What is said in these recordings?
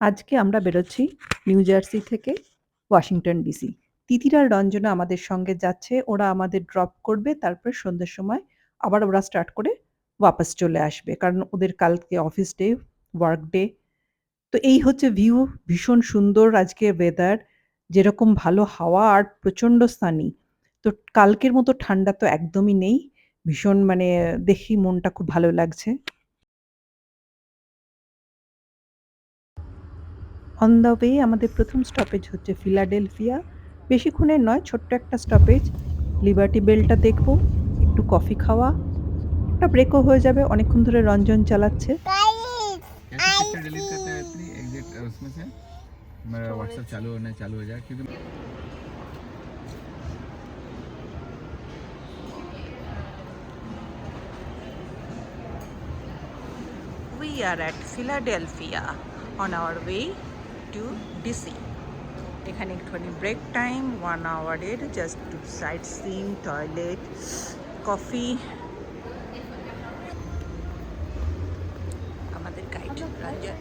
আজকে আমরা বেরোচ্ছি নিউ জার্সি থেকে ওয়াশিংটন ডিসি। তিতির আর রঞ্জনা আমাদের সঙ্গে যাচ্ছে। ওরা আমাদের ড্রপ করবে। তারপরে সন্ধ্যের সময় আবার ওরা স্টার্ট করে ওয়াপাস চলে আসবে। কারণ ওদের কালকে অফিস ডে, ওয়ার্ক ডে। তো এই হচ্ছে ভিউ। ভীষণ সুন্দর আজকে ওয়েদার। যেরকম ভালো হাওয়া আর প্রচণ্ড সানি। তো কালকের মতো ঠান্ডা তো একদমই নেই। ভীষণ মানে দেখেই মনটা খুব ভালো লাগছে। অন দ্য ওয়ে আমাদের প্রথম স্টপেজ হচ্ছে ফিলাডেলফিয়া। বেশিক্ষণের নয়, ছোট্ট একটা স্টপেজ। লিবার্টি বেলটা দেখব, একটু কফি খাওয়া, একটা ব্রেকও হয়ে যাবে। অনেকক্ষণ ধরে রঞ্জন চালাচ্ছে। कैसे पिक्चर डिलीट करते हैं अपनी एग्जिट उसमें से मेरा व्हाट्सएप चालू होने चालू हो जाए क्योंकि We are at Philadelphia on our way to DC. এখানে একটুখানি ব্রেক টাইম 1 আওয়ারের, just to sightseeing, toilet, coffee. আমাদের গাইড রঞ্জন।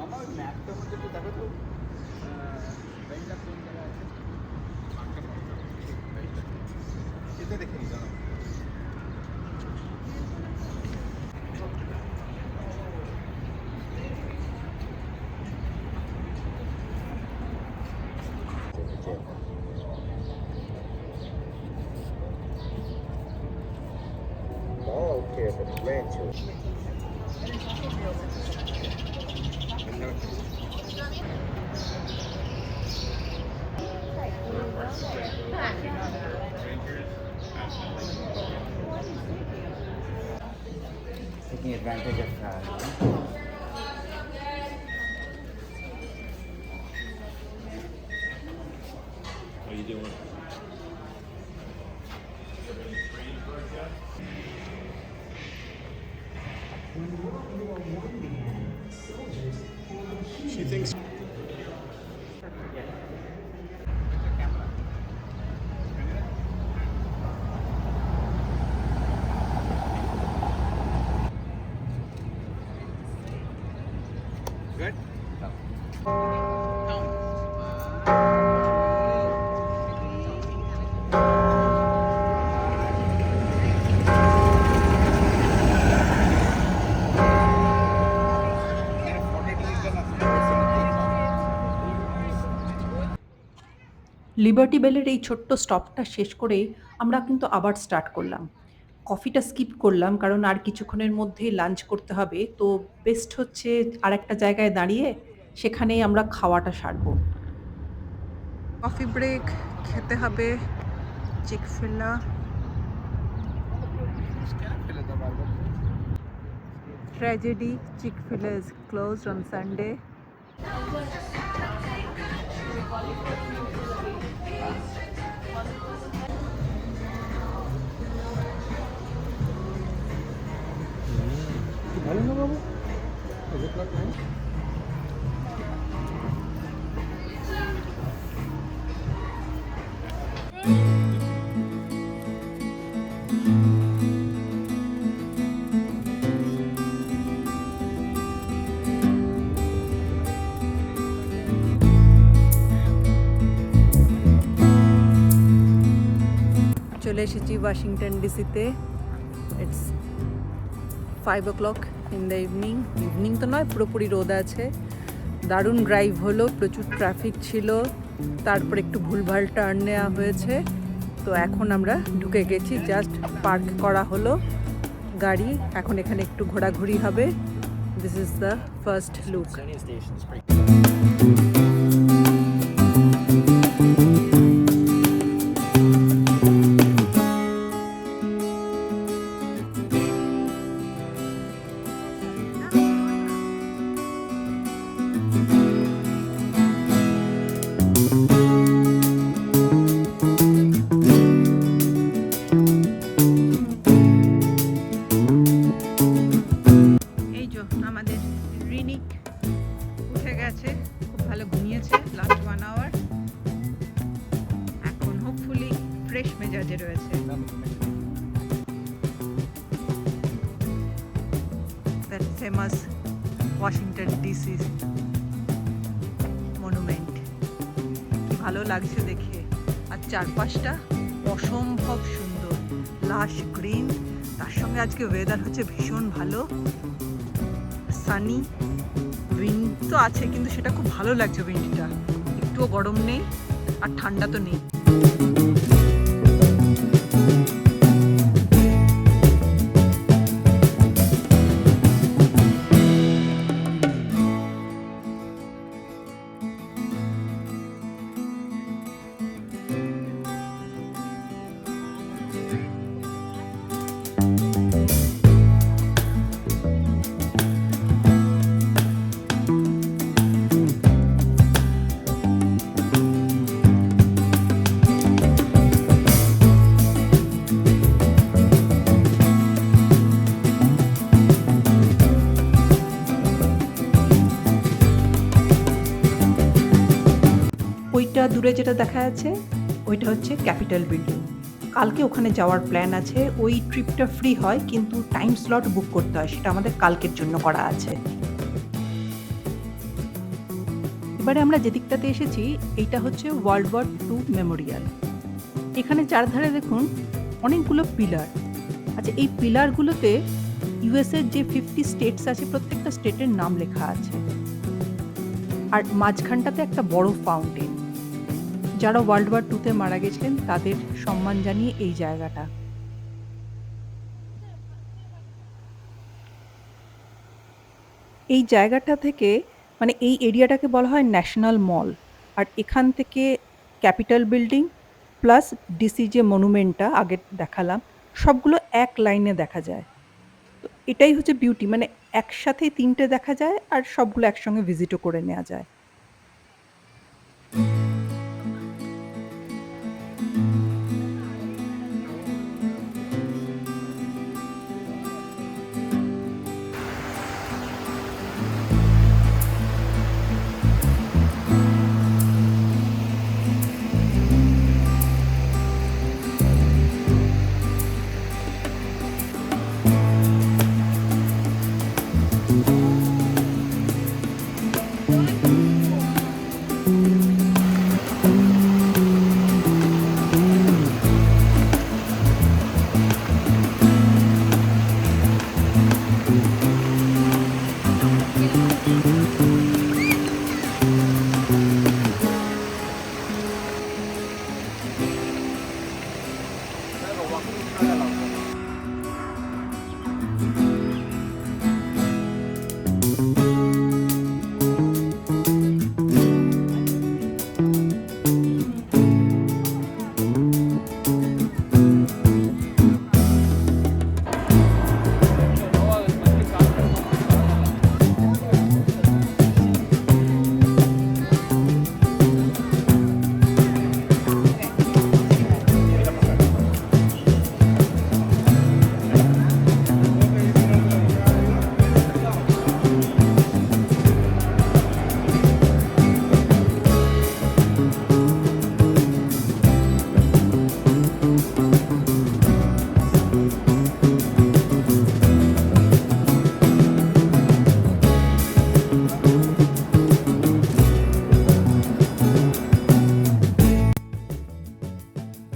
আমার ম্যাপটার মধ্যে একটু দেখো তো বেলটা কোন জায়গায় আছে বেলটা এটা দেখে নিই দাঁড়াও Ball care for the grandchildren. taking advantage of How you doing? She thinks. good liberty বেলের এই ছোট্ট স্টপটা শেষ করে আমরা কিন্তু আবার স্টার্ট করলাম। কফিটা স্কিপ করলাম কারণ আর কিছুক্ষণের মধ্যেই লাঞ্চ করতে হবে। তো বেস্ট হচ্ছে আরেকটা জায়গায় দাঁড়িয়ে সেখানেই আমরা খাওয়াটা সারবো। কফি ব্রেক খেতে হবে। চিকফিলা tragedy. Chick-fil-A is closed on Sunday. ভালো না বাবু চলে এসেছি ওয়াশিংটন ডিসিতে। It's 5 o'clock in the evening. Evening তো নয়, পুরোপুরি রোদ আছে। দারুণ ড্রাইভ হলো, প্রচুর ট্রাফিক ছিল, তারপর একটু ভুলভাল টার্ন নেওয়া হয়েছে। তো এখন আমরা ঢুকে গেছি, জাস্ট পার্ক করা হলো গাড়ি। এখন এখানে একটু ঘোরাঘুরি হবে। This is the first look. এই যে আমাদের রিনিক ফেমাস ওয়াশিংটন ডিসি মনুমেন্ট। কি ভালো লাগছে দেখে, আর চারপাশটা অসম্ভব সুন্দর, লাশ গ্রিন, তার সঙ্গে আজকে ওয়েদার হচ্ছে ভীষণ ভালো, সানি, উইন্ড তো আছে কিন্তু সেটা খুব ভালো লাগছে, উইন্ডটা একটুও গরম নেই আর ঠান্ডা তো নেই। ওইটা দূরে যেটা দেখা যাচ্ছে ওইটা হচ্ছে ক্যাপিটাল বিল্ডিং। কালকে ওখানে যাওয়ার প্ল্যান আছে। ওই ট্রিপটা ফ্রি হয় কিন্তু টাইম স্লট বুক করতে হয়, সেটা আমাদের কালকের জন্য করা আছে। এবারে আমরা যে দিকটাতে এসেছি এইটা হচ্ছে ওয়ার্ল্ড ওয়ার 2 মেমোরিয়াল। এখানে চারধারে দেখুন অনেকগুলো পিলার। আচ্ছা, এই পিলারগুলোতে ইউএসএর যে 50 স্টেটস আছে প্রত্যেকটা স্টেটের নাম লেখা আছে, আর মাঝখানটাতে একটা বড় ফাউন্টেন। যারা ওয়ার্ল্ড ওয়ার 2-তে মারা গেছিলেন তাদের সম্মান জানিয়ে এই জায়গাটা। এই জায়গাটা থেকে মানে এই এরিয়াটাকে বলা হয় ন্যাশনাল মল, আর এখান থেকে ক্যাপিটাল বিল্ডিং প্লাস ডিসি যে মনুমেন্টটা আগে দেখালাম সবগুলো এক লাইনে দেখা যায়। তো এটাই হচ্ছে বিউটি, মানে একসাথে 3টে দেখা যায় আর সবগুলো একসঙ্গে ভিজিটও করে নেওয়া যায়।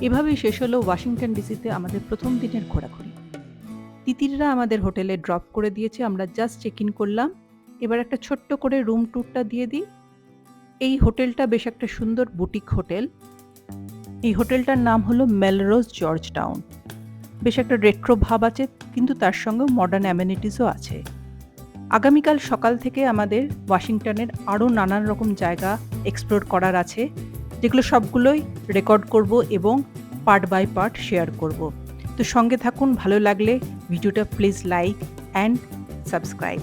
এভাবেই শেষ হলো ওয়াশিংটন ডিসিতে আমাদের প্রথম দিনের ঘোরাঘুরি। তিতিররা আমাদের হোটেলে ড্রপ করে দিয়েছে, আমরা জাস্ট চেক ইন করলাম। এবার একটা ছোট্ট করে রুম ট্যুরটা দিয়ে দিই। এই হোটেলটা বেশ একটা সুন্দর বুটিক হোটেল। এই হোটেলটার নাম হলো মেলরোজ জর্জ টাউন। বেশ একটা রেট্রো ভাব আছে কিন্তু তার সঙ্গে মডার্ন অ্যামেনিটিসও আছে। আগামীকাল সকাল থেকে আমাদের ওয়াশিংটনের আরও নানান রকম জায়গা এক্সপ্লোর করার আছে, যেগুলো সবগুলোই রেকর্ড করব এবং পার্ট বাই পার্ট শেয়ার করব। তো সঙ্গে থাকুন, ভালো লাগলে ভিডিওটা please like and subscribe.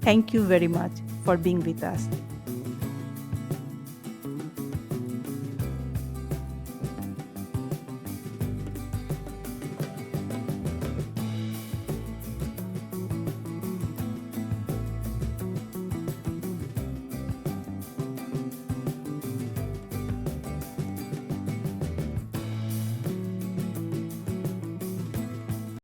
Thank you very much for being with us.